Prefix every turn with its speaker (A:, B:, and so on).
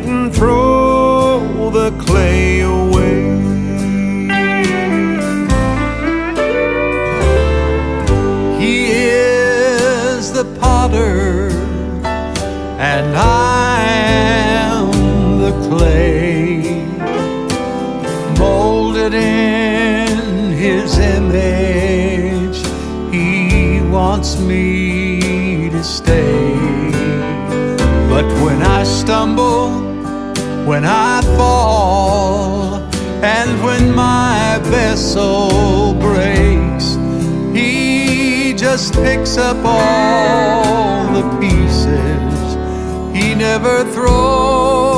A: didn't throw the clay away. He is the potter, and I am the clay, molded in His image. He wants me to stay. But when I stumble, when I fall, and when my vessel breaks, He just picks up all the pieces. He never throws